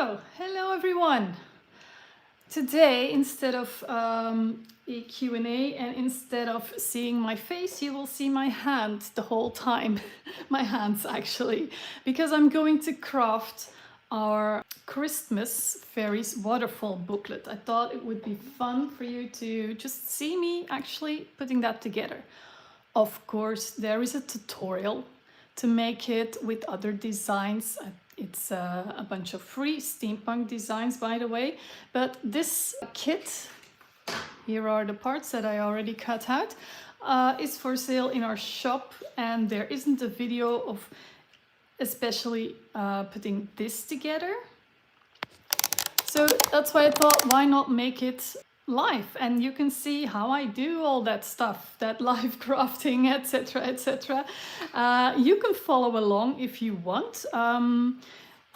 So, hello everyone. Today, instead of a Q&A and instead of seeing my face, you will see my hand the whole time. My hands actually, because I'm going to craft our Christmas Fairies Waterfall Booklet. I thought it would be fun for you to just see me actually putting that together. Of course, there is a tutorial to make it with other designs. It's a bunch of free steampunk designs, by the way. But this kit, here are the parts that I already cut out, is for sale in our shop. And there isn't a video of especially putting this together. So that's why I thought, why not make it live, and you can see how I do all that stuff, that live crafting, etc, etc. You can follow along if you want.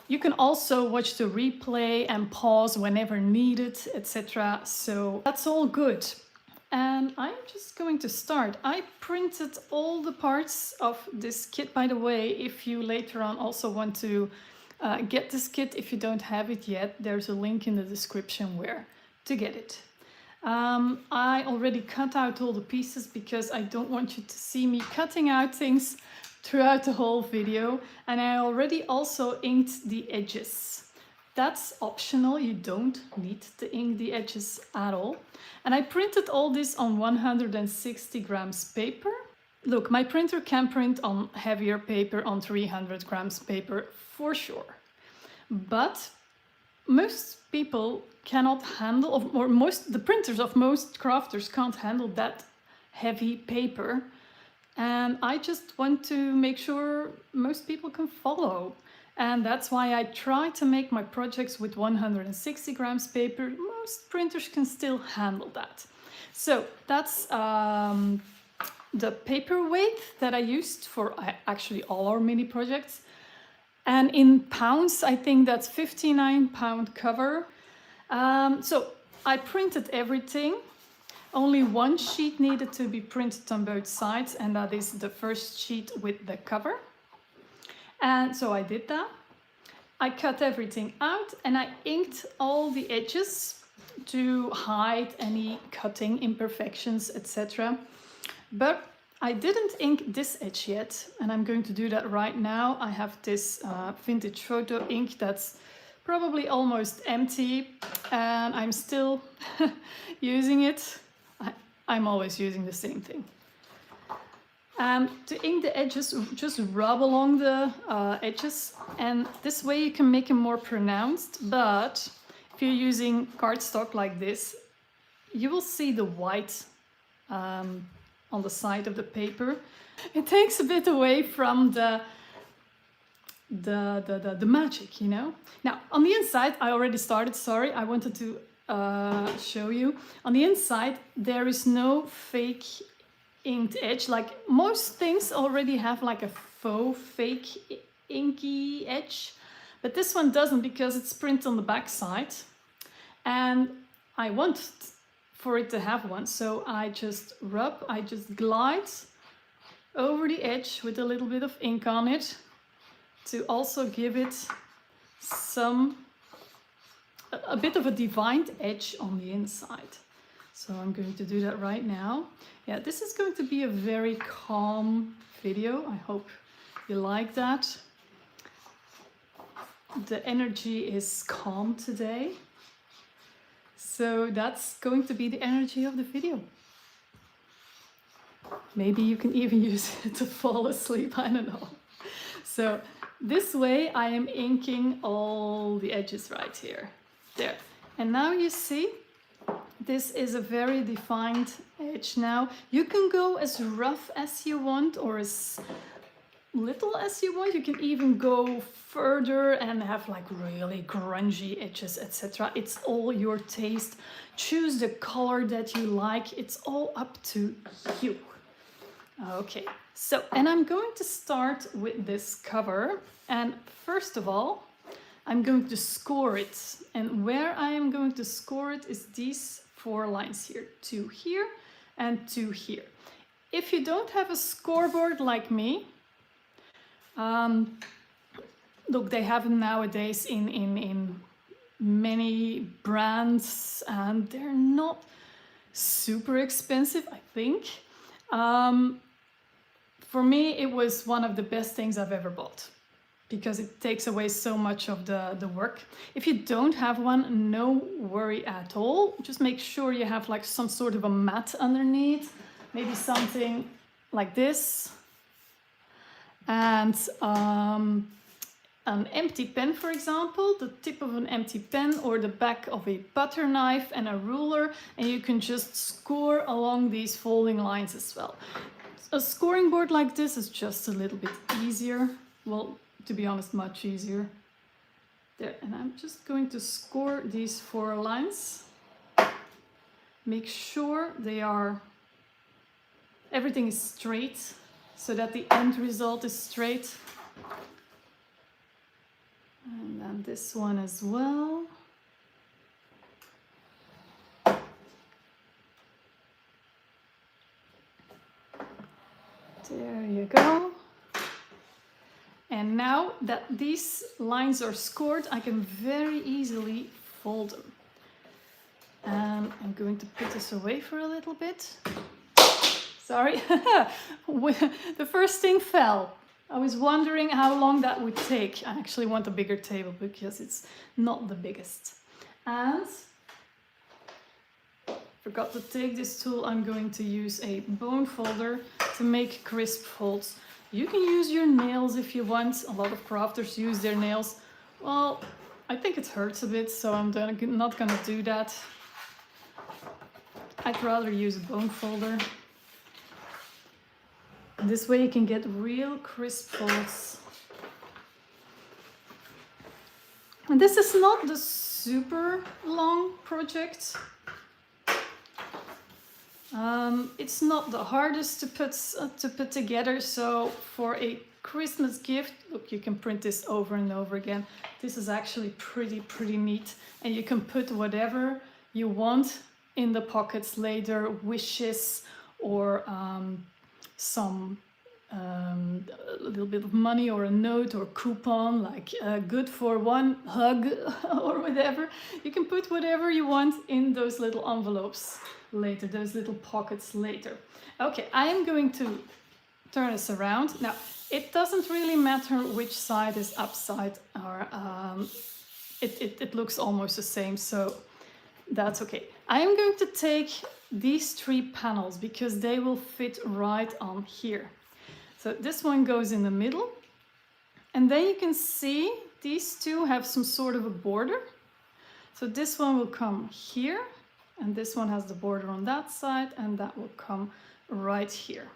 You can also watch the replay and pause whenever needed, etc. So that's all good. And I'm just going to start. I printed all the parts of this kit, by the way. If you later on also want to get this kit, if you don't have it yet, there's a link in the description where to get it. I already cut out all the pieces because I don't want you to see me cutting out things throughout the whole video. And I already also inked the edges. That's optional, you don't need to ink the edges at all. And I printed all this on 160 grams paper. Look, my printer can print on heavier paper, on 300 grams paper for sure. But most people cannot handle, or the printers of most crafters can't handle that heavy paper. And I just want to make sure most people can follow. And that's why I try to make my projects with 160 grams paper. Most printers can still handle that. So that's the paper weight that I used for actually all our mini projects. And in pounds, I think that's 59-pound cover. So I printed everything. Only one sheet needed to be printed on both sides, and that is the first sheet with the cover. And so I did that. I cut everything out and I inked all the edges to hide any cutting imperfections, etc. But I didn't ink this edge yet, and I'm going to do that right now. I have this vintage photo ink that's probably almost empty, and I'm still using it. I'm always using the same thing. To ink the edges, just rub along the edges, and this way you can make them more pronounced. But if you're using cardstock like this, you will see the white on the side of the paper. It takes a bit away from the magic, you know. Now on the inside, I already started, sorry, I wanted to show you. On the inside there is no fake inked edge. Like most things already have like a faux fake inky edge, but this one doesn't because it's printed on the back side, and I want for it to have one. So I just glide over the edge with a little bit of ink on it to also give it a bit of a defined edge on the inside. So I'm going to do that right now. Yeah, this is going to be a very calm video. I hope you like that. The energy is calm today. So that's going to be the energy of the video. Maybe you can even use it to fall asleep, I don't know. So this way I am inking all the edges right here. There. And now you see, this is a very defined edge now. You can go as rough as you want or as little as you want. You can even go further and have like really grungy edges, etc. It's all your taste. Choose the color that you like. It's all up to you. Okay, so, and I'm going to start with this cover. And first of all, I'm going to score it. And where I am going to score it is these 4 lines here. 2 here and 2 here. If you don't have a scoreboard like me, look, they have them nowadays in many brands and they're not super expensive, I think. For me, it was one of the best things I've ever bought because it takes away so much of the work. If you don't have one, no worry at all. Just make sure you have like some sort of a mat underneath, maybe something like this. And an empty pen, for example, the tip of an empty pen or the back of a butter knife and a ruler, and you can just score along these folding lines as well. A scoring board like this is just a little bit easier. Well, to be honest, much easier. There, and I'm just going to score these 4 lines. Make sure everything is straight so that the end result is straight. And then this one as well. There you go. And now that these lines are scored, I can very easily fold them. And I'm going to put this away for a little bit. Sorry, the first thing fell. I was wondering how long that would take. I actually want a bigger table because it's not the biggest. And forgot to take this tool. I'm going to use a bone folder to make crisp folds. You can use your nails if you want. A lot of crafters use their nails. Well, I think it hurts a bit, so I'm not gonna do that. I'd rather use a bone folder. And this way you can get real crisp folds. And this is not the super long project. It's not the hardest to put together. So for a Christmas gift, look, you can print this over and over again. This is actually pretty neat, and you can put whatever you want in the pockets later, wishes or a little bit of money or a note or coupon, like good for one hug or whatever. You can put whatever you want in those little envelopes later, those little pockets later. Okay, I am going to turn this around. Now, it doesn't really matter which side is upside or it looks almost the same, so that's okay. I am going to take these 3 panels because they will fit right on here. So this one goes in the middle, and then you can see these 2 have some sort of a border. So this one will come here, and this one has the border on that side, and that will come right here.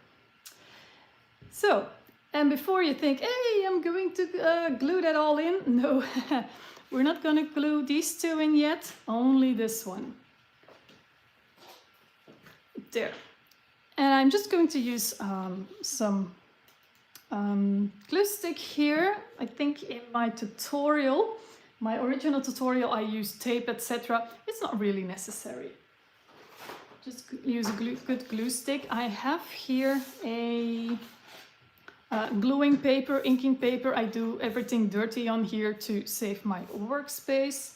So, and before you think, hey, I'm going to glue that all in, no, we're not going to glue these 2 in yet, only this one. There. And I'm just going to use some glue stick here. I think in my tutorial, my original tutorial, I used tape, etc. It's not really necessary. Just use a good glue stick. I have here a gluing paper, inking paper. I do everything dirty on here to save my workspace.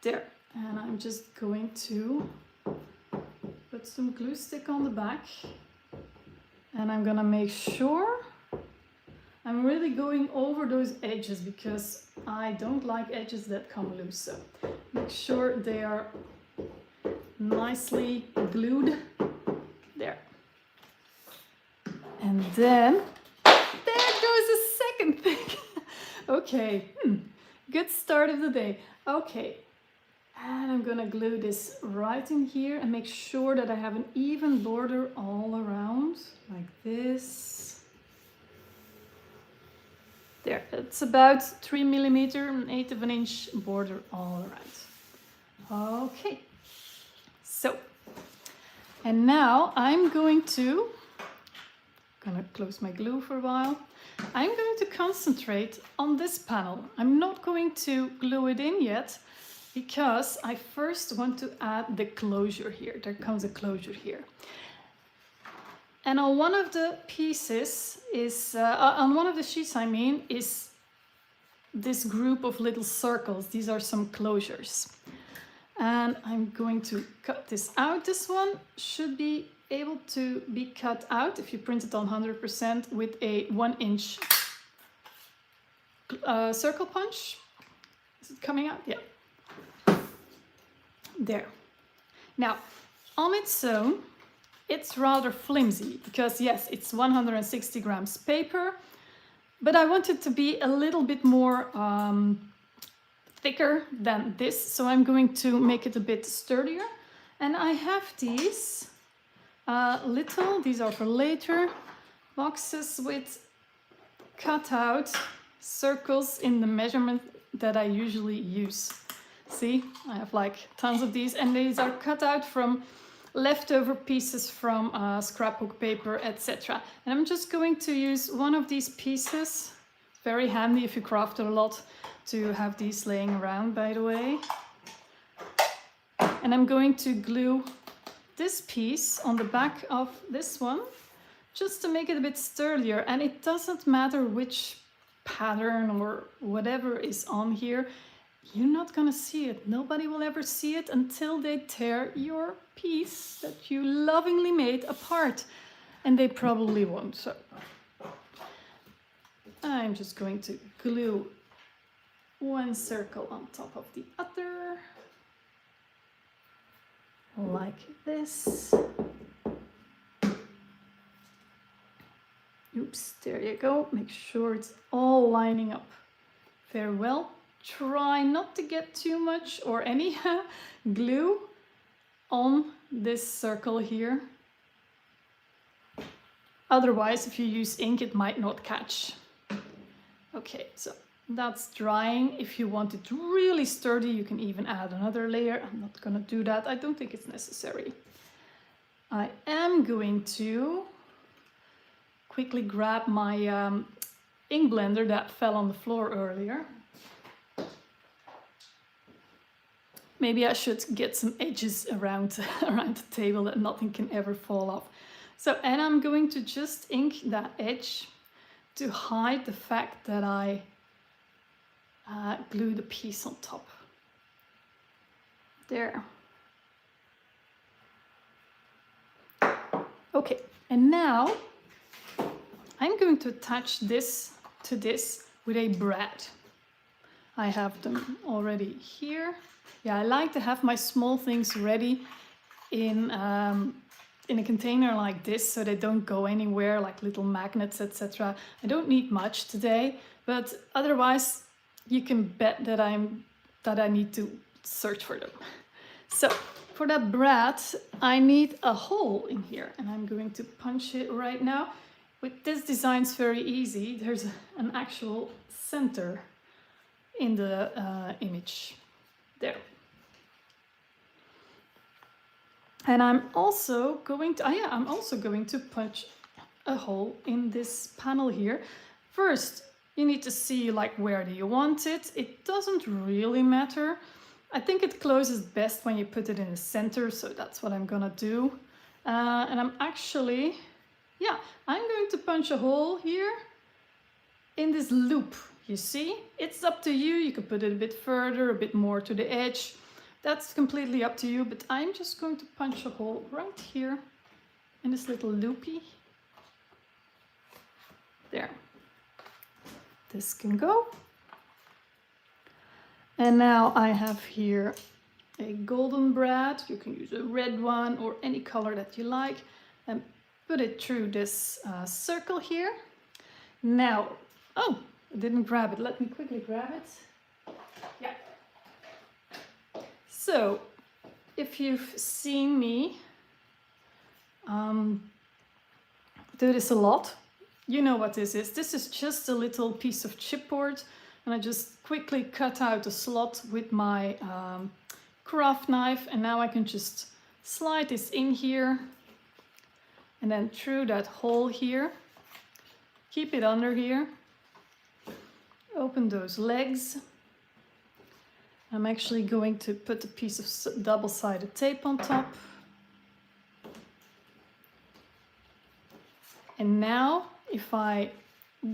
There. And I'm just going to put some glue stick on the back, and I'm gonna make sure I'm really going over those edges because I don't like edges that come loose. So make sure they are nicely glued there. And then there goes the second thing. Okay, good start of the day. Okay. And I'm gonna glue this right in here and make sure that I have an even border all around, like this. There, it's about 3 millimeter, an 1/8 of an inch border all around. Okay, so, and now I'm gonna close my glue for a while. I'm going to concentrate on this panel. I'm not going to glue it in yet, because I first want to add the closure here. There comes a closure here. And on one of the pieces is, on one of the sheets I mean, is this group of little circles. These are some closures. And I'm going to cut this out. This one should be able to be cut out if you print it on 100% with a 1-inch circle punch. Is it coming out? Yeah. There. Now, on its own, it's rather flimsy because yes, it's 160 grams paper, but I want it to be a little bit more thicker than this, so I'm going to make it a bit sturdier. And I have these these are for later, boxes with cut out circles in the measurement that I usually use. See, I have like tons of these, and these are cut out from leftover pieces from scrapbook paper, etc. And I'm just going to use one of these pieces. Very handy if you craft a lot to have these laying around, by the way. And I'm going to glue this piece on the back of this one just to make it a bit sturdier. And it doesn't matter which pattern or whatever is on here. You're not gonna see it. Nobody will ever see it until they tear your piece that you lovingly made apart. And they probably won't. So I'm just going to glue one circle on top of the other, like this. Oops, there you go. Make sure it's all lining up very well. Try not to get too much or any glue on this circle here. Otherwise, if you use ink, it might not catch. Okay, so that's drying. If you want it really sturdy, you can even add another layer. I'm not gonna do that. I don't think it's necessary. I am going to quickly grab my ink blender that fell on the floor earlier. Maybe I should get some edges around the table that nothing can ever fall off. So, and I'm going to just ink that edge to hide the fact that I glue the piece on top. There. Okay, and now I'm going to attach this to this with a brad. I have them already here. Yeah, I like to have my small things ready in a container like this so they don't go anywhere, like little magnets, etc. I don't need much today, but otherwise you can bet that I need to search for them. So for that brad, I need a hole in here, and I'm going to punch it right now. With this design, it's very easy. There's an actual center in the image. There. And I'm also going to punch a hole in this panel here. First, you need to see like where do you want it. It doesn't really matter. I think it closes best when you put it in the center, so that's what I'm gonna do. And I'm actually, yeah, I'm going to punch a hole here in this loop. You see, it's up to you. You can put it a bit further, a bit more to the edge. That's completely up to you, but I'm just going to punch a hole right here in this little loopy. There. This can go. And now I have here a golden brad. You can use a red one or any color that you like, and put it through this circle here. Now, oh, I didn't grab it. Let me quickly grab it. Yeah. So, if you've seen me do this a lot, you know what this is. This is just a little piece of chipboard, and I just quickly cut out a slot with my craft knife, and now I can just slide this in here and then through that hole here. Keep it under here. Open those legs. I'm actually going to put a piece of double-sided tape on top. And now, if I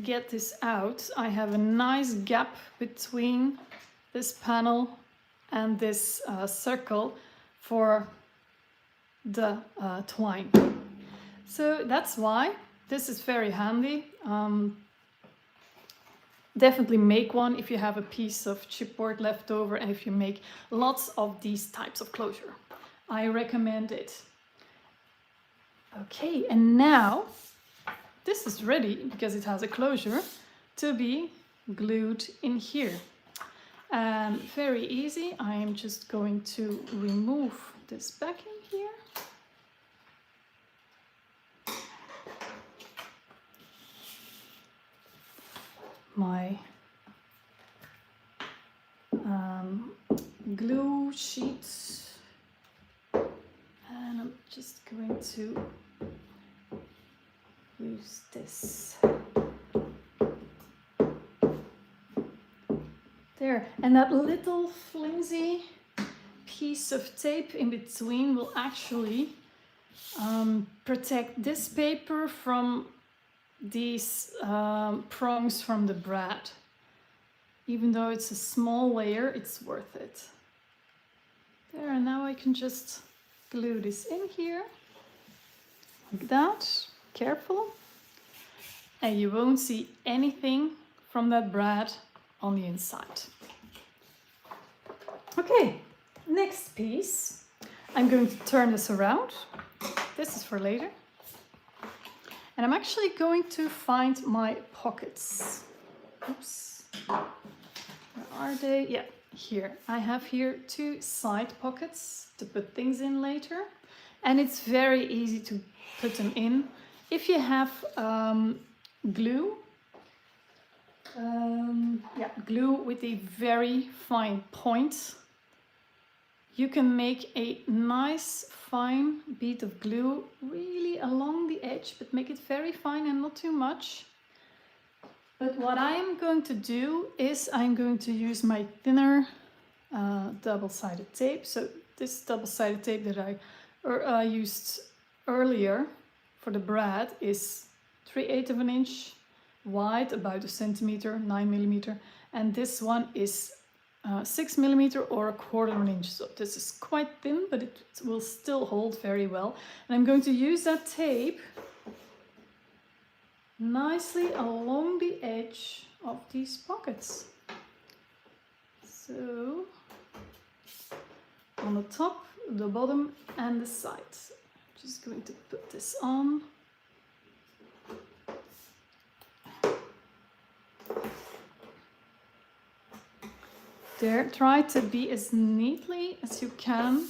get this out, I have a nice gap between this panel and this circle for the twine. So that's why this is very handy. Definitely make one if you have a piece of chipboard left over and if you make lots of these types of closure. I recommend it. Okay, and now this is ready, because it has a closure, to be glued in here. And very easy, I am just going to remove this backing here. My glue sheets, and I'm just going to use this there, and that little flimsy piece of tape in between will actually protect this paper from these prongs from the brad. Even though it's a small layer, it's worth it. There, and now I can just glue this in here, like that, careful. And you won't see anything from that brad on the inside. Okay, next piece. I'm going to turn this around. This is for later. And I'm actually going to find my pockets. Oops. Where are they? Yeah, here. I have here 2 side pockets to put things in later. And it's very easy to put them in. If you have glue, glue with a very fine point, you can make a nice fine bead of glue really along the edge, but make it very fine and not too much. But what I am going to do is I'm going to use my thinner double-sided tape. So this double-sided tape that I used earlier for the brad is 3/8 of an inch wide, about 1 centimeter, 9 millimeter, and this one is 6 millimeter or 1/4 of an inch. So this is quite thin, but it will still hold very well. And I'm going to use that tape nicely along the edge of these pockets. So on the top, the bottom and the sides. Just going to put this on. There, try to be as neatly as you can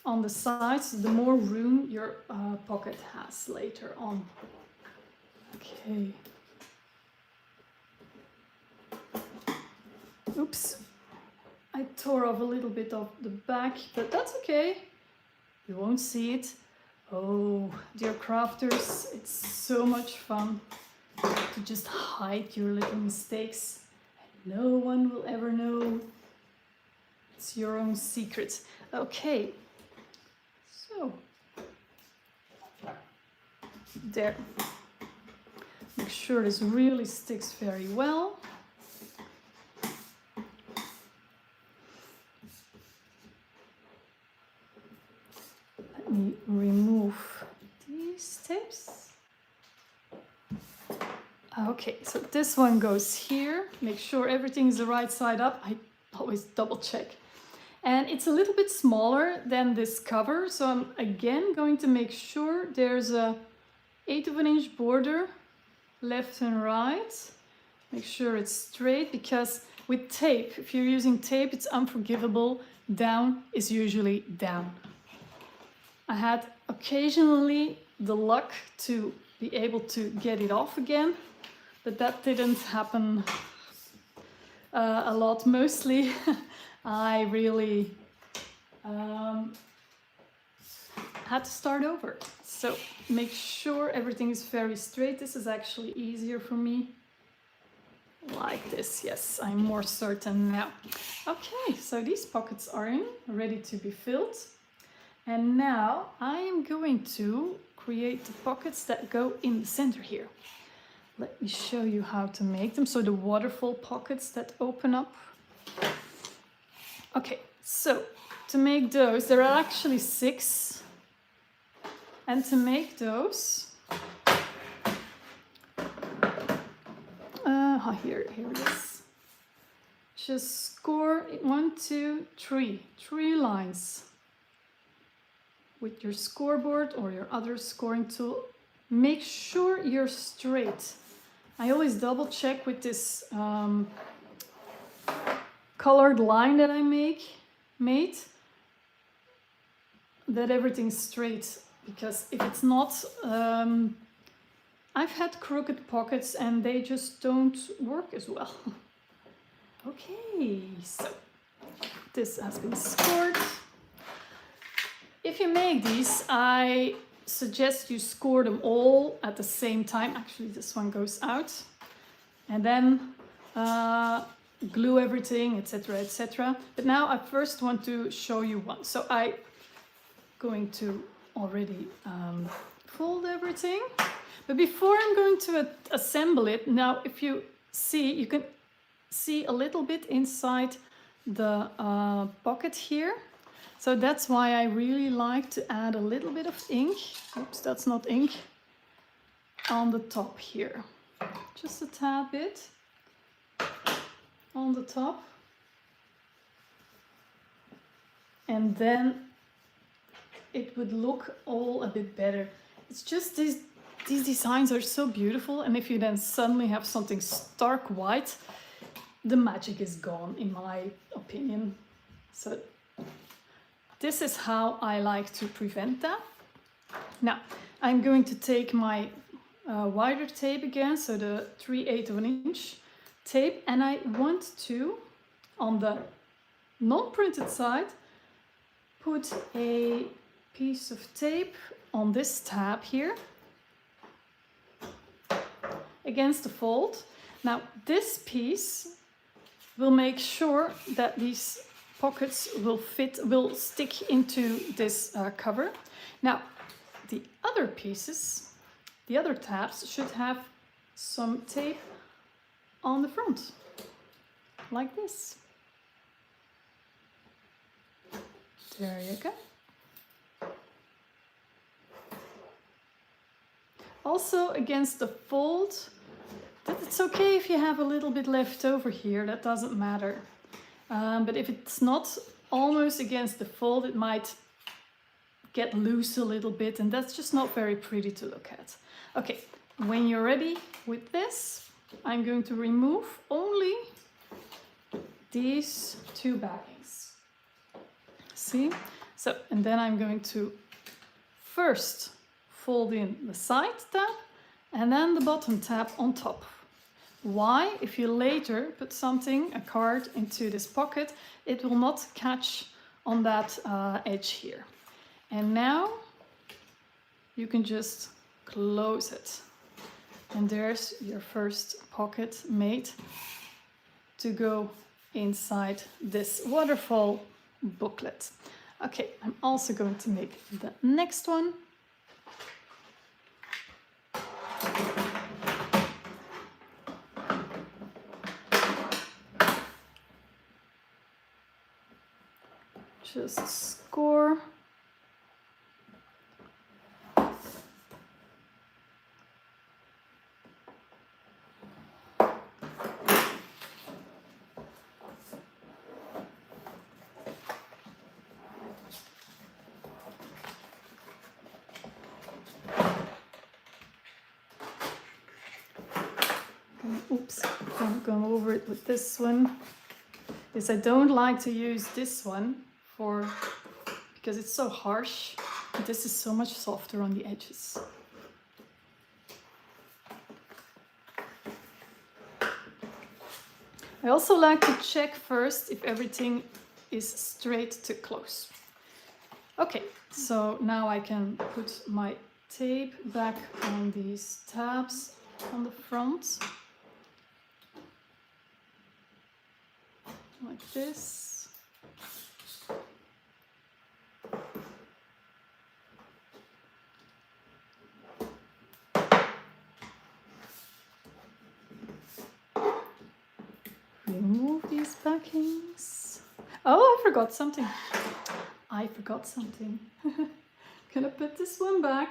on the sides, the more room your pocket has later on. Okay. Oops, I tore off a little bit of the back, but that's okay. You won't see it. Oh, dear crafters, it's so much fun to just hide your little mistakes. No one will ever know. It's your own secret. Okay, so there. Make sure this really sticks very well. Let me remove these tapes. Okay, so this one goes here. Make sure everything is the right side up. I always double check. And it's a little bit smaller than this cover, so I'm again going to make sure there's a 1/8 of an inch border left and right. Make sure it's straight, because with tape, if you're using tape, it's unforgivable. Down is usually down. I had occasionally the luck to be able to get it off again, but that didn't happen a lot. Mostly I really had to start over. So make sure everything is very straight. This is actually easier for me. Like this, yes, I'm more certain now. Okay, so these pockets are in, ready to be filled. And now I am going to create the pockets that go in the center here. Let me show you how to make them. So the waterfall pockets that open up. Okay, so to make those, there are actually 6. And to make those, here it is. Just score 1, 2, 3, 3 lines with your scoreboard or your other scoring tool. Make sure you're straight. I always double check with this colored line that I made that everything's straight, because if it's not, I've had crooked pockets and they just don't work as well. Okay, so this has been scored. If you make these, I suggest you score them all at the same time. Actually, this one goes out. And then glue everything, etc., etc. But now I first want to show you one. So I'm going to already fold everything. But before I'm going to assemble it, now if you see, you can see a little bit inside the pocket here. So that's why I really like to add a little bit of ink. Oops, that's not ink. On the top here. Just a tad bit on the top. And then it would look all a bit better. It's just these designs are so beautiful, and if you then suddenly have something stark white, the magic is gone, in my opinion. So this is how I like to prevent that. Now I'm going to take my wider tape again, so the 3/8 of an inch tape, and I want to, on the non-printed side, put a piece of tape on this tab here against the fold. Now this piece will make sure that these pockets will stick into this cover. Now the other pieces, the other tabs, should have some tape on the front, like this. There you go. Also against the fold, it's okay if you have a little bit left over here, that doesn't matter. But if it's not almost against the fold, it might get loose a little bit, and that's just not very pretty to look at. Okay, when you're ready with this, I'm going to remove only these 2 backings. See? So, and then I'm going to first fold in the side tab and then the bottom tab on top. Why? If you later put something, a card, into this pocket, it will not catch on that edge here. And now you can just close it. And there's your first pocket made to go inside this waterfall booklet. Okay, I'm also going to make the next one. Just score. Oops, I'm going over it with this one. Because I don't like to use this one because it's so harsh. This is so much softer on the edges. I also like to check first if everything is straight to close. Okay, so now I can put my tape back on these tabs on the front. Like this. stockings. Oh, I forgot something. Gonna put this one back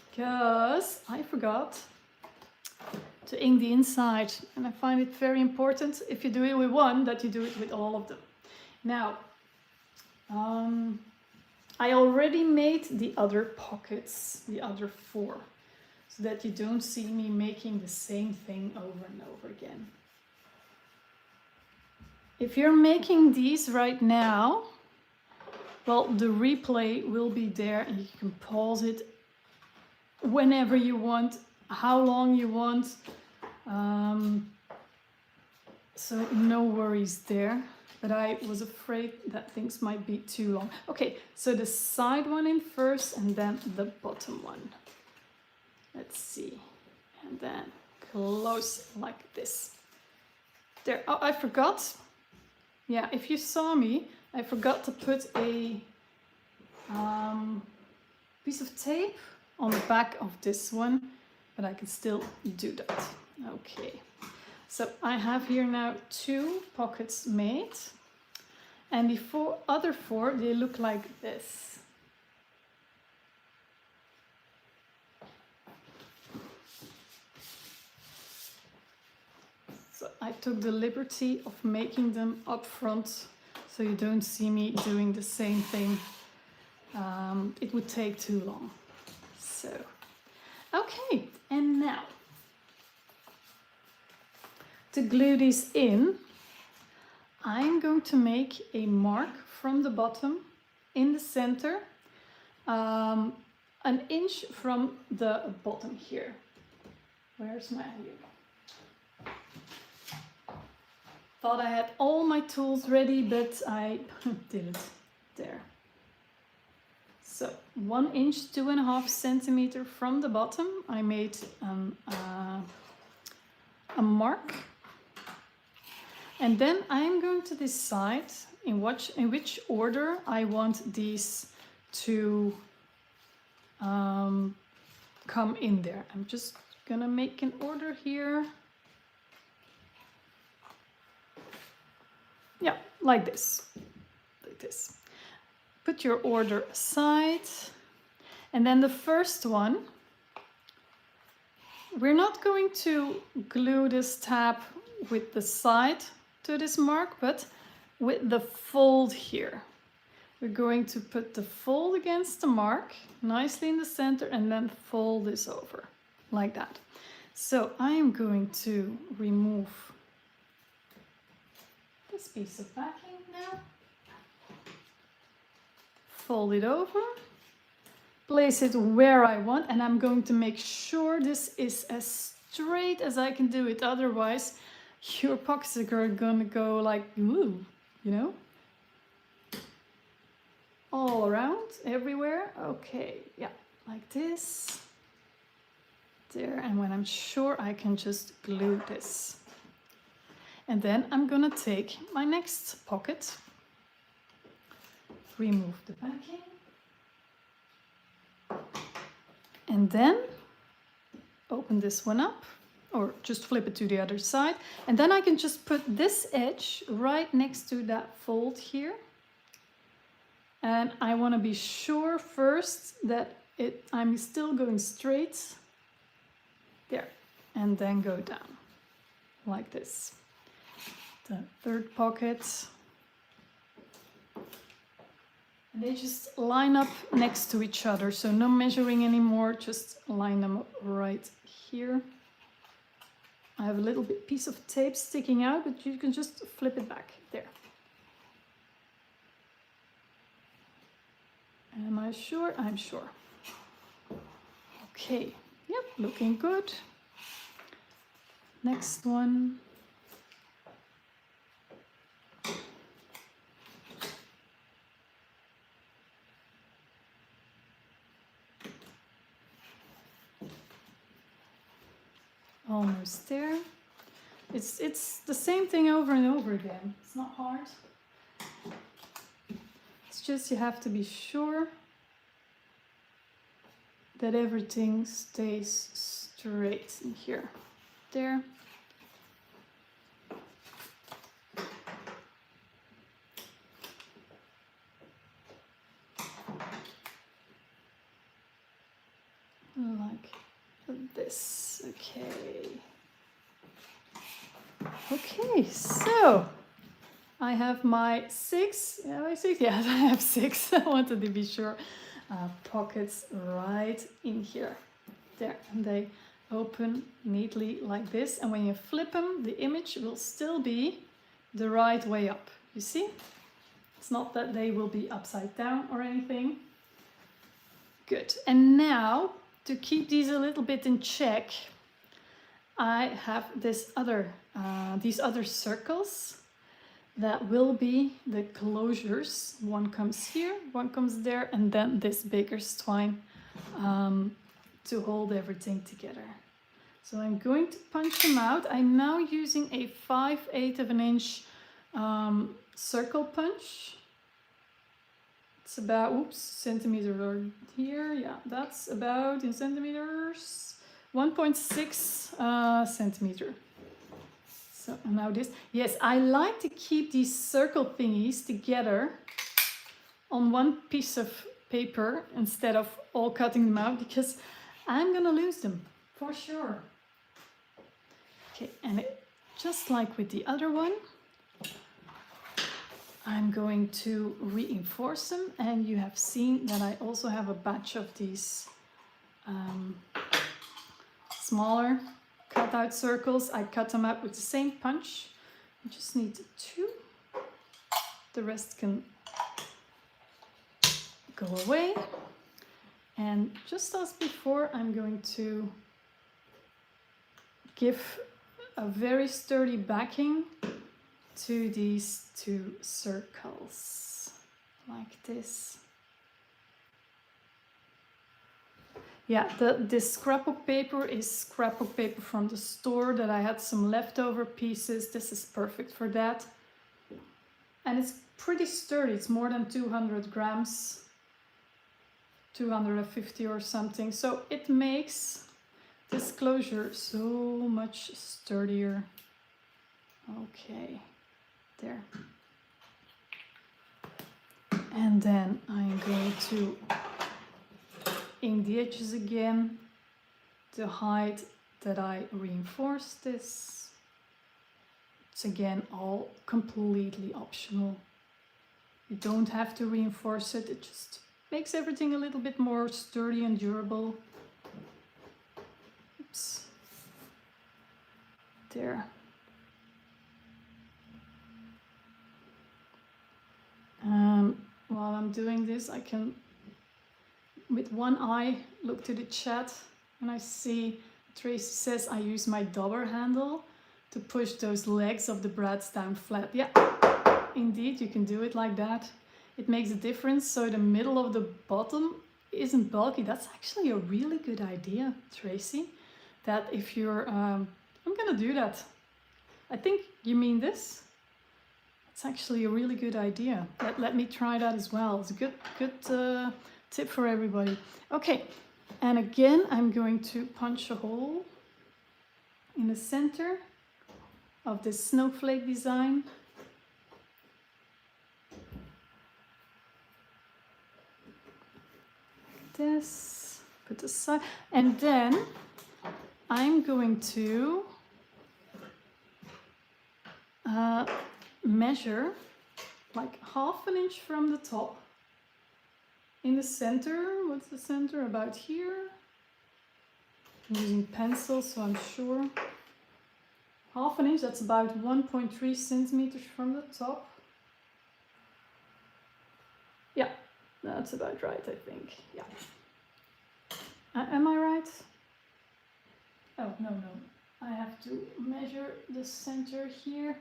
because I forgot to ink the inside, and I find it very important if you do it with one that you do it with all of them. Now, I already made the other pockets, the other 4, so that you don't see me making the same thing over and over again. If you're making these right now, well, the replay will be there and you can pause it whenever you want, how long you want. So no worries there, but I was afraid that things might be too long. Okay, so the side one in first and then the bottom one. Let's see, and then close like this. There, oh, I forgot. Yeah, if you saw me, I forgot to put a piece of tape on the back of this one, but I can still do that. Okay, so I have here now 2 pockets made, and the other 4, they look like this. So I took the liberty of making them up front, so you don't see me doing the same thing. It would take too long. So, okay, and now to glue these in, I'm going to make a mark from the bottom in the center, 1 inch from the bottom here. Where's my Thought I had all my tools ready, but I didn't. There. So 1 inch, 2.5 centimeter from the bottom, I made a mark. And then I'm going to decide in which order I want these to come in there. I'm just gonna make an order here. Yeah, like this. Put your order aside. And then the first one, we're not going to glue this tab with the side to this mark, but with the fold here. We're going to put the fold against the mark, nicely in the center, and then fold this over, like that. So I am going to remove this piece of backing now. Fold it over, place it where I want, and I'm going to make sure this is as straight as I can do it. Otherwise, your pockets are gonna go like, ooh, you know? All around, everywhere. Okay, yeah, like this. There, and when I'm sure, I can just glue this. And then I'm gonna take my next pocket, remove the backing, and then open this one up, or just flip it to the other side. And then I can just put this edge right next to that fold here. And I want to be sure first that I'm still going straight there, and then go down like this. The third pocket, and they just line up next to each other, so no measuring anymore, just line them up right here. I have a little piece of tape sticking out, but you can just flip it back there. Am I sure? I'm sure. Okay, yep, looking good. Next one. Almost there. It's the same thing over and over again. It's not hard. It's just you have to be sure that everything stays straight in here. There. this. Okay, so I have my 6, yes, I have 6, I wanted to be sure, pockets right in here. There, and they open neatly like this, and when you flip them, the image will still be the right way up. You see? It's not that they will be upside down or anything. Good. And now, to keep these a little bit in check, I have these other circles that will be the closures. One comes here, one comes there, and then this bigger twine to hold everything together. So I'm going to punch them out. I'm now using a 5/8 of an inch circle punch. It's about, centimeter here. Yeah, that's about in centimeters, 1.6 centimeter. So now this, yes, I like to keep these circle thingies together on one piece of paper instead of all cutting them out, because I'm gonna lose them for sure. Okay, and just like with the other one, I'm going to reinforce them, and you have seen that I also have a batch of these smaller cutout circles. I cut them up with the same punch. I just need 2. The rest can go away. And just as before, I'm going to give a very sturdy backing to these 2 circles, like this. Yeah, this scrapbook paper is scrapbook paper from the store that I had some leftover pieces. This is perfect for that. And it's pretty sturdy. It's more than 200 grams, 250 or something. So it makes this closure so much sturdier. Okay, there. And then I'm going to ink the edges again to hide that I reinforced this. It's again all completely optional. You don't have to reinforce it, it just makes everything a little bit more sturdy and durable. Oops. There. While I'm doing this, I can with one eye look to the chat, and I see Tracy says I use my dauber handle to push those legs of the brads down flat. Yeah, indeed, you can do it like that. It makes a difference, so the middle of the bottom isn't bulky. That's actually a really good idea, Tracy. That if you're, I'm gonna do that. I think you mean this. It's actually a really good idea. Let me try that as well. It's a good tip for everybody. Okay, and again, I'm going to punch a hole in the center of this snowflake design. Like this, put aside, and then I'm going to measure like 1/2 inch from the top. In the center, what's the center? About here. I'm using pencil, so I'm sure. 1/2 inch, that's about 1.3 centimeters from the top. Yeah, that's about right, I think. Yeah. Am I right? Oh, no. I have to measure the center here.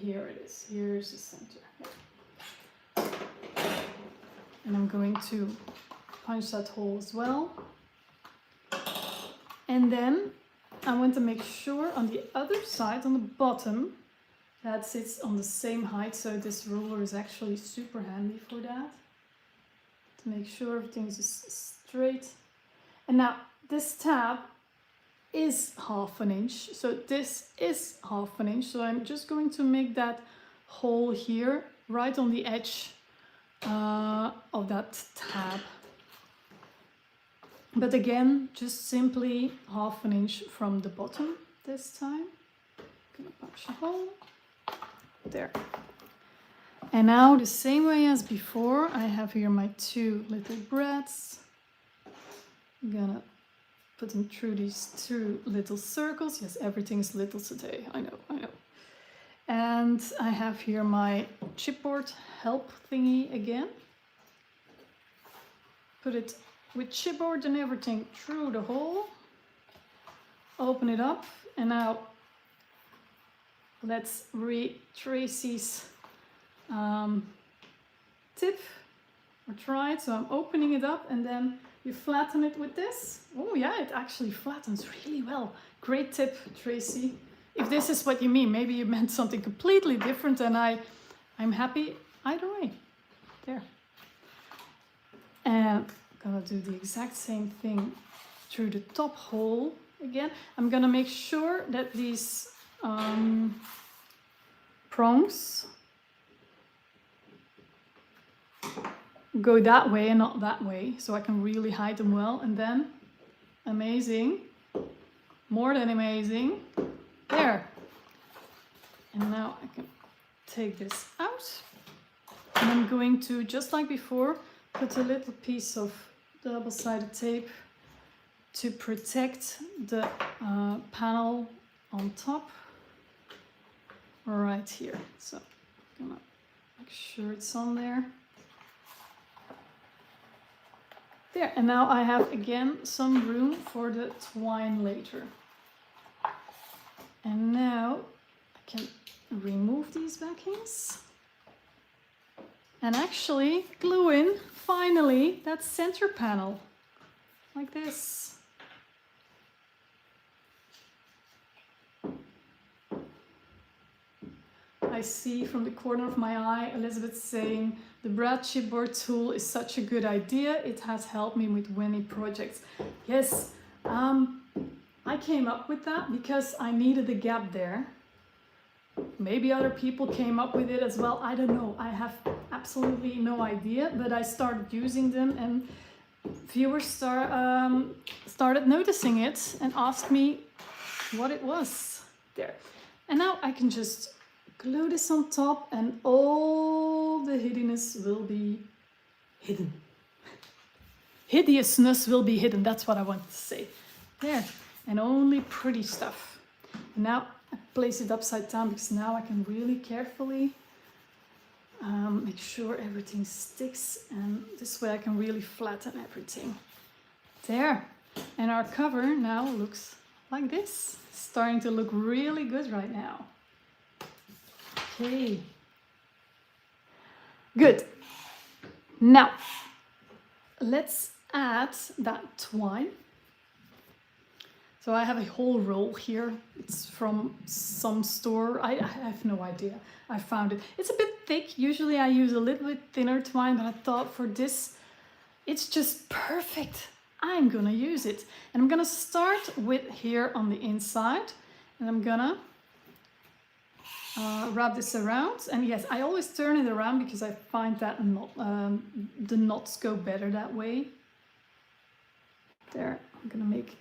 Here it is. Here's the center. Yeah. And I'm going to punch that hole as well. And then I want to make sure on the other side, on the bottom, that sits on the same height. So this ruler is actually super handy for that. To make sure everything is straight. And now this tab is 1/2 inch, so this is 1/2 inch, so I'm just going to make that hole here right on the edge of that tab. But again, just simply 1/2 inch from the bottom this time. Gonna punch a hole there. And now the same way as before, I have here my 2 little brads. I'm gonna put them through these 2 little circles. Yes, everything is little today. I know. And I have here my chipboard help thingy again. Put it with chipboard and everything through the hole. Open it up, and now let's read Tracy's tip or try it. So I'm opening it up, and then you flatten it with this. Oh yeah, it actually flattens really well. Great tip, Tracy. If this is what you mean, maybe you meant something completely different, and I'm happy either way. There. And I'm gonna do the exact same thing through the top hole again. I'm gonna make sure that these prongs go that way and not that way, so I can really hide them well. And then, amazing, more than amazing, there. And now I can take this out, and I'm going to, just like before, put a little piece of double-sided tape to protect the panel on top right here. So I'm gonna make sure it's on there. There, and now I have again some room for the twine later. And now I can remove these backings and actually glue in, finally, that center panel, like this. I see from the corner of my eye Elizabeth saying, the brad chipboard tool is such a good idea. It has helped me with many projects. Yes, I came up with that because I needed a gap there. Maybe other people came up with it as well. I don't know. I have absolutely no idea, but I started using them, and viewers started noticing it and asked me what it was there. And now I can just glue this on top, and all the hiddenness will be hidden. Hideousness will be hidden, that's what I wanted to say. There, and only pretty stuff. And now I place it upside down, because now I can really carefully make sure everything sticks, and this way I can really flatten everything. There, and our cover now looks like this. It's starting to look really good right now. Okay, good. Now, let's add that twine. So I have a whole roll here. It's from some store. I have no idea. I found it. It's a bit thick. Usually I use a little bit thinner twine, but I thought for this, it's just perfect. I'm gonna use it. And I'm gonna start with here on the inside, and I'm gonna wrap this around. And yes, I always turn it around because I find that the knots go better that way. There, I'm gonna make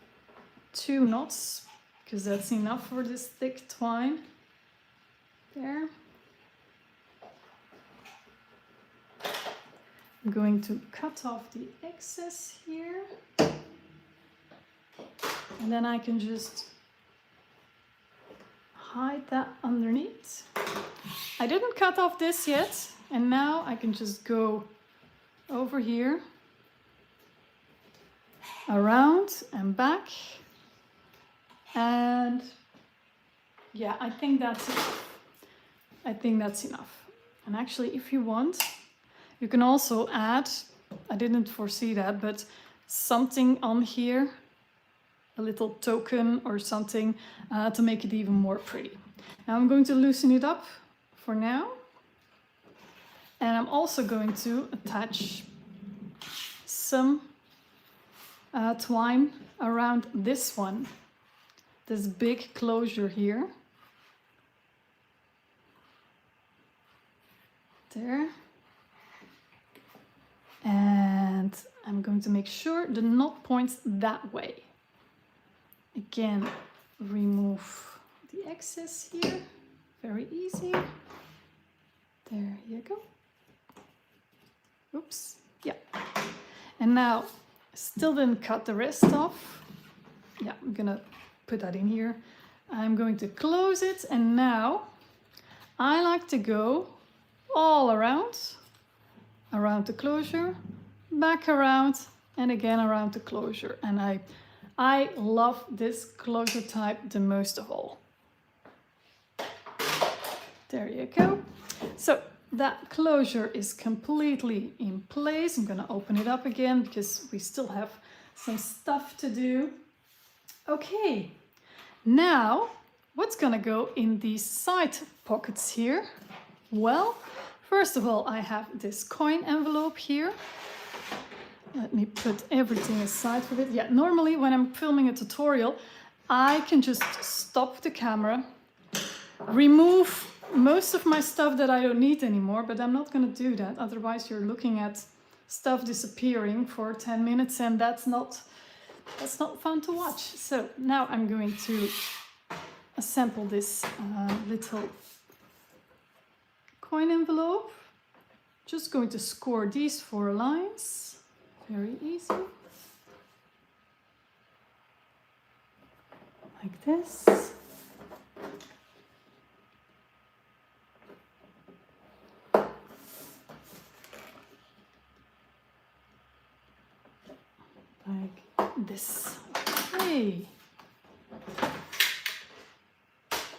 2 knots because that's enough for this thick twine. There. I'm going to cut off the excess here. And then I can just hide that underneath. I didn't cut off this yet, and now I can just go over here, around and back, and yeah, I think that's enough. I think that's enough. And actually, if you want, you can also add, I didn't foresee that, but something on here, a little token or something to make it even more pretty. Now I'm going to loosen it up for now. And I'm also going to attach some twine around this one, this big closure here. There. And I'm going to make sure the knot points that way. Again, remove the excess here. Very easy. There you go. Oops. Yeah. And now, still didn't cut the rest off. Yeah, I'm gonna put that in here. I'm going to close it, and now I like to go all around the closure, back around, and again around the closure. And I love this closure type the most of all. There you go. So that closure is completely in place. I'm gonna open it up again because we still have some stuff to do. Okay, now what's gonna go in these side pockets here? Well, first of all, I have this coin envelope here. Let me put everything aside for it. Yeah, normally when I'm filming a tutorial, I can just stop the camera, remove most of my stuff that I don't need anymore, but I'm not going to do that. Otherwise, you're looking at stuff disappearing for 10 minutes, and that's not fun to watch. So now I'm going to assemble this little coin envelope. Just going to score these 4 lines. Very easy. Like this. Like this. Okay.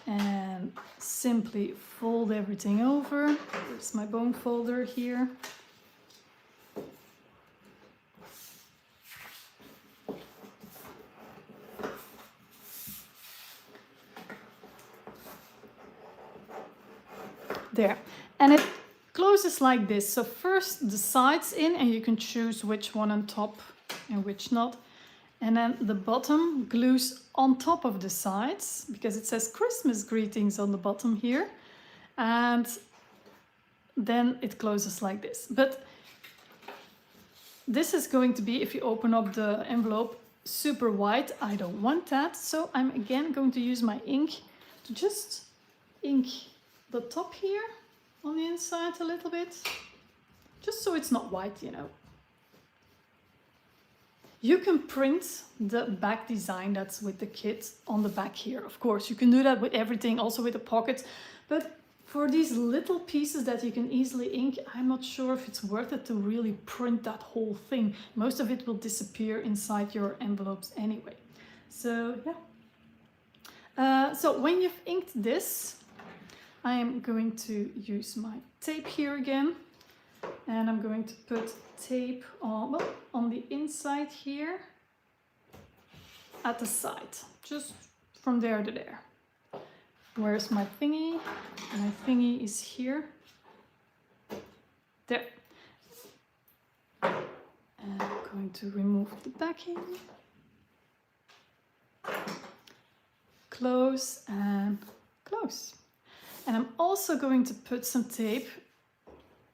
And simply fold everything over. There's my bone folder here. There. And it closes like this. So first the sides in, and you can choose which one on top and which not. And then the bottom glues on top of the sides, because it says Christmas greetings on the bottom here. And then it closes like this. But this is going to be, if you open up the envelope, super wide. I don't want that. So I'm again going to use my ink to just ink the top here on the inside a little bit. Just so it's not white, you know. You can print the back design that's with the kit on the back here. Of course, you can do that with everything, also with the pockets. But for these little pieces that you can easily ink, I'm not sure if it's worth it to really print that whole thing. Most of it will disappear inside your envelopes anyway. So yeah. So when you've inked this, I am going to use my tape here again. And I'm going to put tape on, well, on the inside here at the side, just from there to there. Where's my thingy? My thingy is here. There. And I'm going to remove the backing. Close and close. And I'm also going to put some tape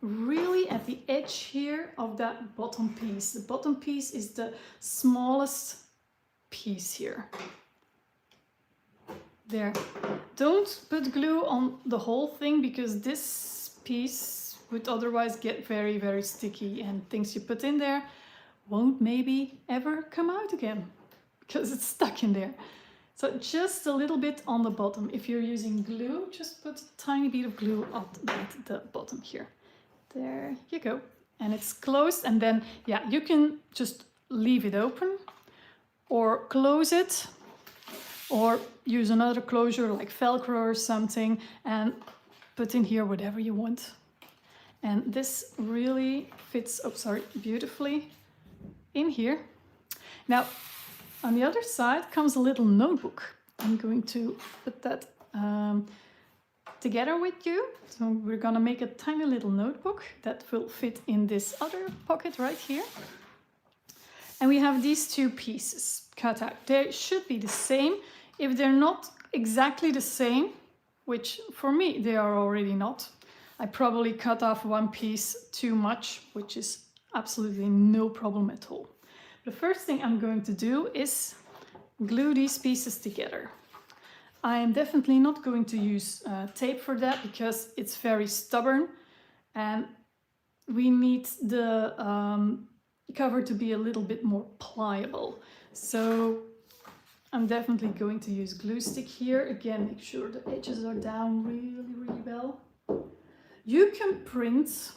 really at the edge here of that bottom piece. The bottom piece is the smallest piece here. There. Don't put glue on the whole thing, because this piece would otherwise get very, very sticky, and things you put in there won't maybe ever come out again because it's stuck in there. So just a little bit on the bottom. If you're using glue, just put a tiny bit of glue at the bottom here. There you go. And it's closed, and then, yeah, you can just leave it open or close it, or use another closure like Velcro or something, and put in here whatever you want. And this really fits, oh sorry, beautifully in here. Now, on the other side comes a little notebook. I'm going to put that together with you. So we're gonna make a tiny little notebook that will fit in this other pocket right here. And we have these 2 pieces cut out. They should be the same. If they're not exactly the same, which for me they are already not, I probably cut off one piece too much, which is absolutely no problem at all. The first thing I'm going to do is glue these pieces together. I am definitely not going to use tape for that because it's very stubborn and we need the cover to be a little bit more pliable. So I'm definitely going to use glue stick here. Again, make sure the edges are down really well. You can print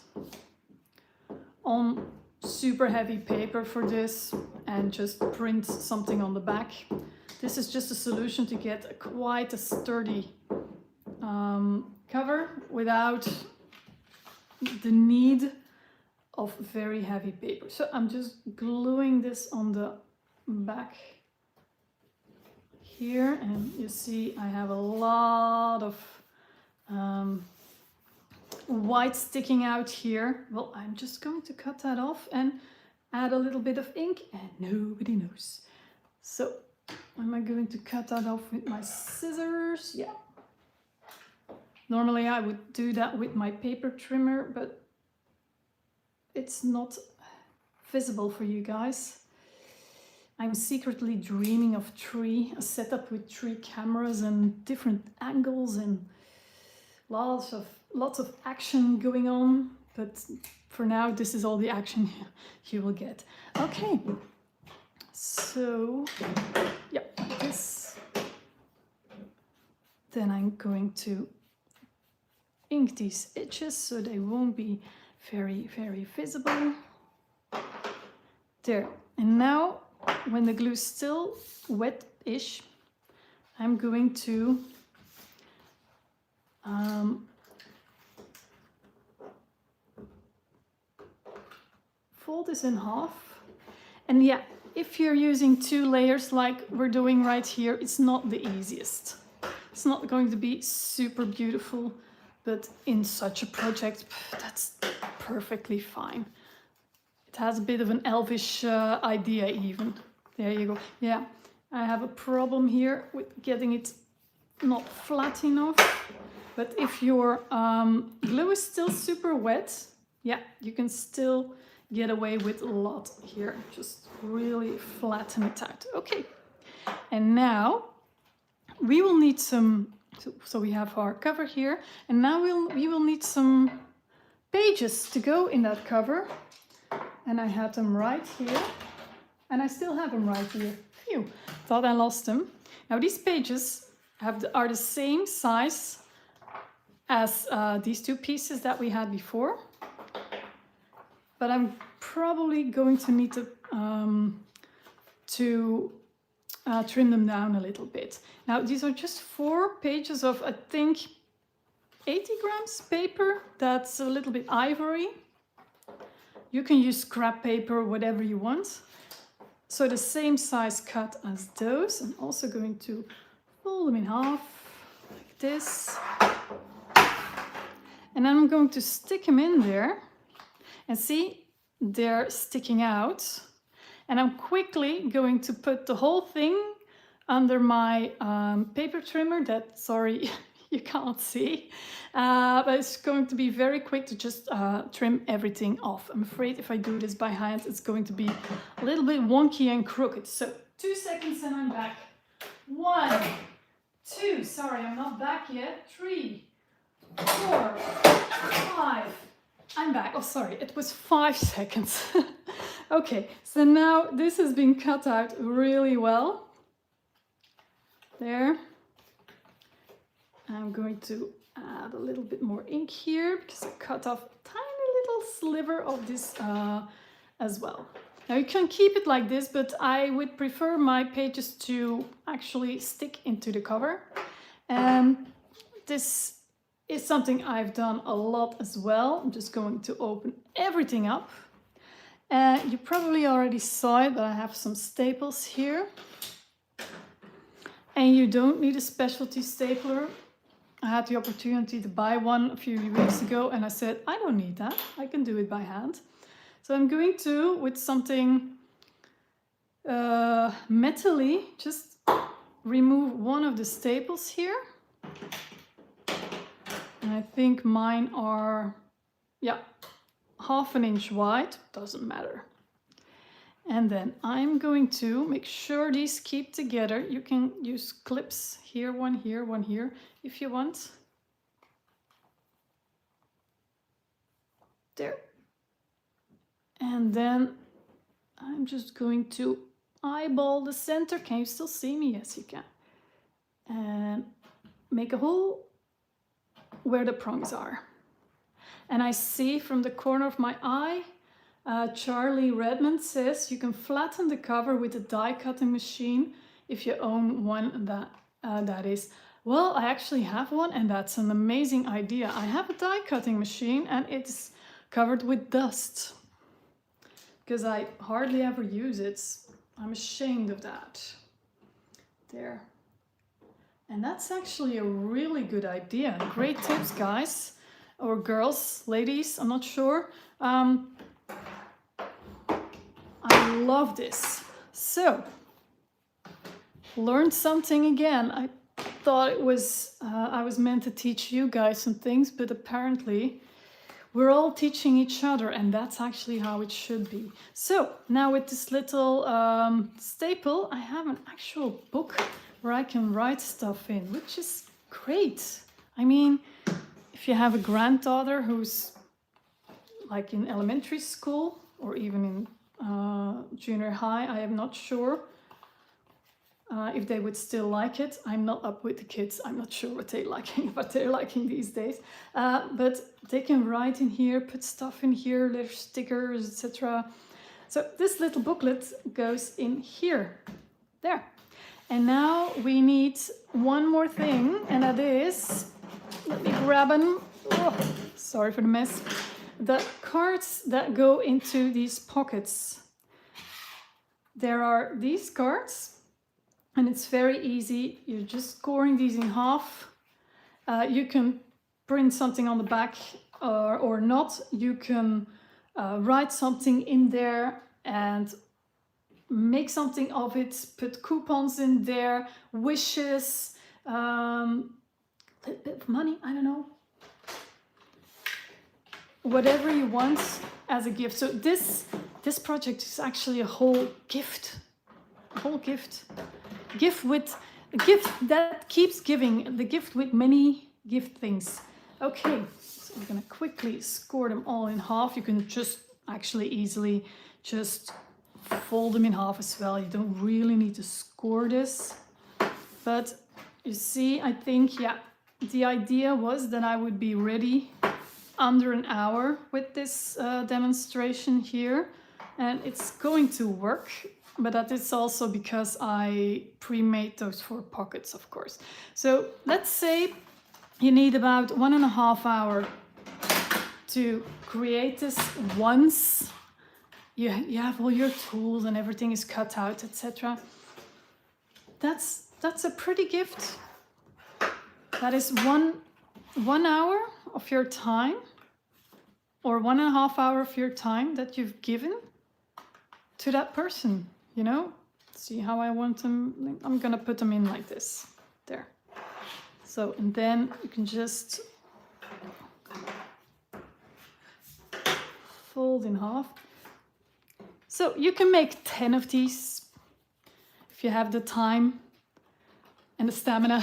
on super heavy paper for this and just print something on the back. This is just a solution to get quite a sturdy cover without the need of very heavy paper. So I'm just gluing this on the back here, and you see I have a lot of white sticking out here. Well, I'm just going to cut that off and add a little bit of ink and nobody knows. So am I going to cut that off with my scissors? Yeah. Normally I would do that with my paper trimmer, but it's not visible for you guys. I'm secretly dreaming of a setup with 3 cameras and different angles and lots of action going on. But for now, this is all the action you will get. Okay, so yeah, this. Then I'm going to ink these edges so they won't be very visible. There. And now, when the glue is still wet-ish, I'm going to fold this in half. And yeah, if you're using 2 layers like we're doing right here, it's not the easiest. It's not going to be super beautiful, but in such a project, that's perfectly fine. It has a bit of an elvish idea even. There you go. Yeah, I have a problem here with getting it not flat enough. But if your glue is still super wet, yeah, you can still get away with a lot here. Just really flatten it out. Okay, and now we will need some, so we have our cover here, and now we will need some pages to go in that cover. And I had them right here, and I still have them right here. Phew, thought I lost them. Now these pages are the same size as these 2 pieces that we had before, but I'm probably going to need to trim them down a little bit. Now these are just 4 pages of, I think, 80 grams paper. That's a little bit ivory. You can use scrap paper, whatever you want. So the same size cut as those. I'm also going to fold them in half like this. And I'm going to stick them in there. And see, they're sticking out. And I'm quickly going to put the whole thing under my paper trimmer that, sorry, you can't see. But it's going to be very quick to just trim everything off. I'm afraid if I do this by hand, it's going to be a little bit wonky and crooked. So 2 seconds and I'm back. 1, 2, sorry, I'm not back yet. 3, 4, 5. I'm back. Oh, sorry, it was 5 seconds. Okay, so now this has been cut out really well. There. I'm going to add a little bit more ink here because I cut off a tiny little sliver of this as well. Now you can keep it like this, but I would prefer my pages to actually stick into the cover. And this is something I've done a lot as well. I'm just going to open everything up. You probably already saw it, but I have some staples here. And you don't need a specialty stapler. I had the opportunity to buy one a few weeks ago and I said, I don't need that. I can do it by hand. So I'm going to, with something metal-y, just remove one of the staples here. And I think mine are, yeah, half an inch wide, doesn't matter. And then I'm going to make sure these keep together. You can use clips here, one here, if you want. There. And then I'm just going to eyeball the center. Can you still see me? Yes, you can. And make a hole where the prongs are. And I see from the corner of my eye, Charlie Redmond says you can flatten the cover with a die cutting machine if you own one that is. Well, I actually have one, and that's an amazing idea. I have a die cutting machine and it's covered with dust because I hardly ever use it. I'm ashamed of that. There. And that's actually a really good idea. Great tips, guys. Or girls, ladies, I'm not sure. I love this. So, learned something again. I thought it was, I was meant to teach you guys some things, but apparently we're all teaching each other, and that's actually how it should be. So, now with this little staple, I have an actual book where I can write stuff in, which is great. I mean, if you have a granddaughter who's like in elementary school or even in junior high, I am not sure if they would still like it. I'm not up with the kids. I'm not sure what they're liking these days. But they can write in here, put stuff in here, little stickers, etc. So this little booklet goes in here, there. And now we need one more thing, and that is, let me grab them. Oh, sorry for the mess. The cards that go into these pockets. There are these cards, and it's very easy. You're just scoring these in half. You can print something on the back or not. You can write something in there and make something of it, put coupons in there, wishes, a little bit of money, I don't know. Whatever you want as a gift. So this project is actually a whole gift. A whole gift. A gift that keeps giving. The gift with many gift things. Okay, so I'm gonna quickly score them all in half. You can just actually easily just fold them in half as well. You don't really need to score this. But you see, I think, yeah, the idea was that I would be ready under an hour with this demonstration here, and it's going to work, but that is also because I pre-made those 4 pockets, of course. So let's say you need about 1.5 hours to create this once you have all your tools and everything is cut out, etc. That's a pretty gift. That is one hour of your time, or 1.5 hours of your time that you've given to that person, you know? See how I want them? I'm gonna put them in like this, there. So, and then you can just fold in half. So you can make 10 of these if you have the time and the stamina.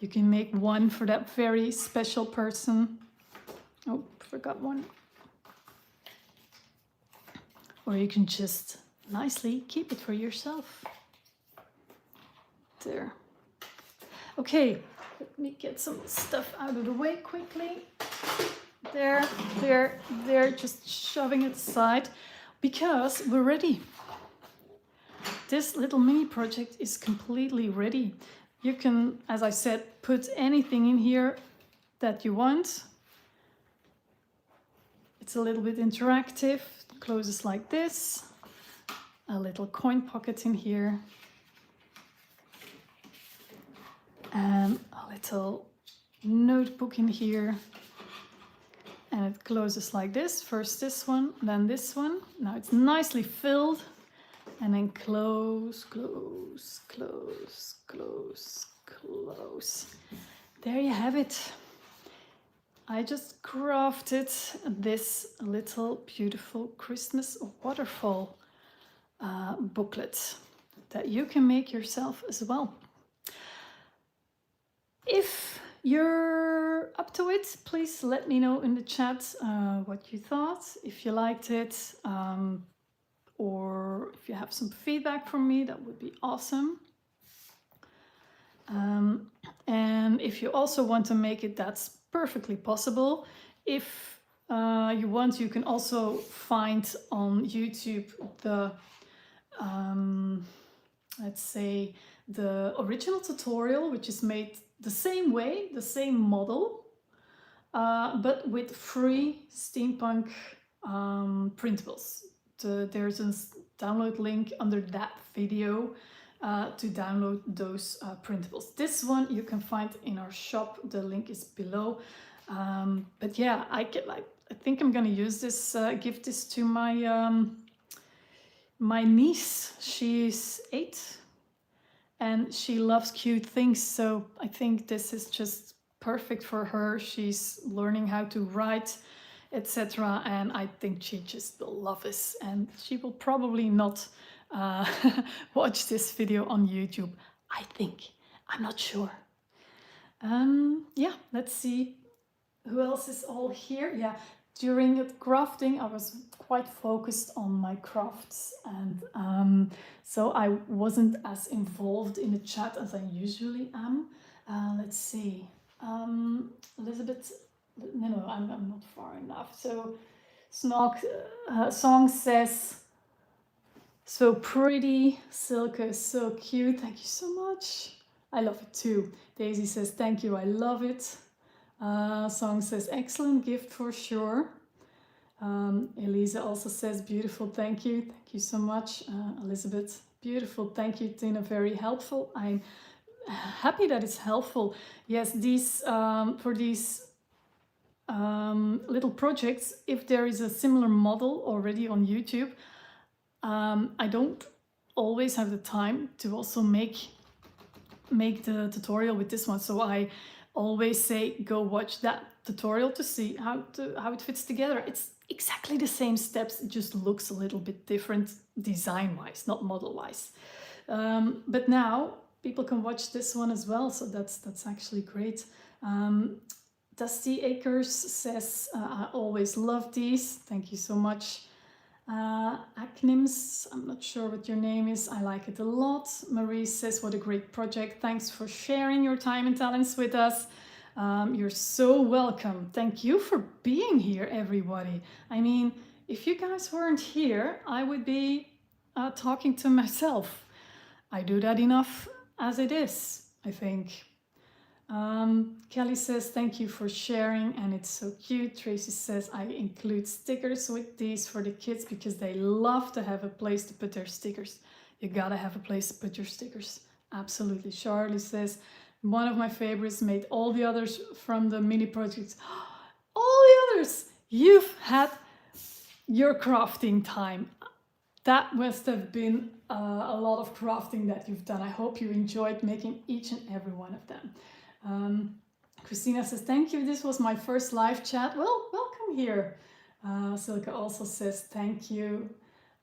You can make one for that very special person. Oh, forgot one. Or you can just nicely keep it for yourself. There. Okay, let me get some stuff out of the way quickly. There, just shoving it aside because we're ready. This little mini project is completely ready. You can, as I said, put anything in here that you want. It's a little bit interactive. It closes like this. A little coin pocket in here. And a little notebook in here. And it closes like this. First this one, then this one. Now it's nicely filled. And then close, close, close, close, close. There you have it. I just crafted this little beautiful Christmas waterfall booklet that you can make yourself as well. If you're up to it, please let me know in the chat what you thought, if you liked it, or if you have some feedback from me, that would be awesome. And if you also want to make it, that's perfectly possible. If you want, you can also find on YouTube the, let's say, the original tutorial, which is made the same way, the same model, but with free steampunk printables. There's a download link under that video to download those printables. This one you can find in our shop. The link is below. But yeah, I think I'm gonna use this, give this to my my niece. She's 8 and she loves cute things, so I think this is just perfect for her. She's learning how to write, etc., and I think she just will love this, and she will probably not watch this video on YouTube, I think. I'm not sure. Yeah, let's see who else is all here. Yeah, during the crafting I was quite focused on my crafts, and so I wasn't as involved in the chat as I usually am. Let's see. Elizabeth, no, I'm not far enough. So Song says, so pretty, Silke, so cute, thank you so much. I love it too. Daisy says, thank you, I love it. Song says, excellent gift for sure. Elisa also says, beautiful, thank you so much. Elizabeth, beautiful, thank you, Tina, very helpful. I'm happy that it's helpful. Yes, these for these little projects, if there is a similar model already on YouTube, I don't always have the time to also make the tutorial with this one, so I always say go watch that tutorial to see how it fits together. It's exactly the same steps, it just looks a little bit different design wise, not model wise. But now people can watch this one as well, so that's actually great. Dusty Acres says, I always love these, thank you so much. Acnims, I'm not sure what your name is, I like it a lot. Marie says, what a great project, thanks for sharing your time and talents with us. You're so welcome. Thank you for being here, everybody. I mean, if you guys weren't here, I would be talking to myself. I do that enough as it is, I think. Kelly says, thank you for sharing, and it's so cute. Tracy says, I include stickers with these for the kids because they love to have a place to put their stickers. You gotta have a place to put your stickers. Absolutely. Charlie says, one of my favorites, made all the others from the mini projects. All the others! You've had your crafting time. That must have been a lot of crafting that you've done. I hope you enjoyed making each and every one of them. Christina says, thank you, this was my first live chat. Well, welcome here. Silke also says, thank you.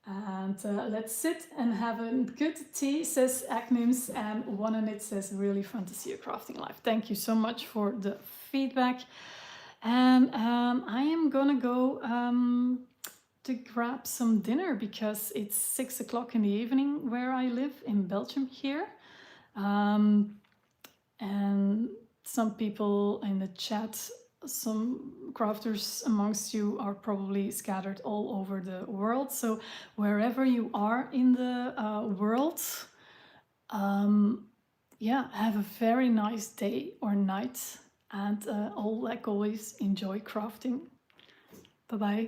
And let's sit and have a good tea, says Acnims, and One on It says, really fun to see you crafting live. Thank you so much for the feedback. And I am gonna go to grab some dinner because it's 6 o'clock in the evening where I live in Belgium here. And some people in the chat, some crafters amongst you are probably scattered all over the world. So wherever you are in the world, yeah, have a very nice day or night, and like always, enjoy crafting. Bye-bye.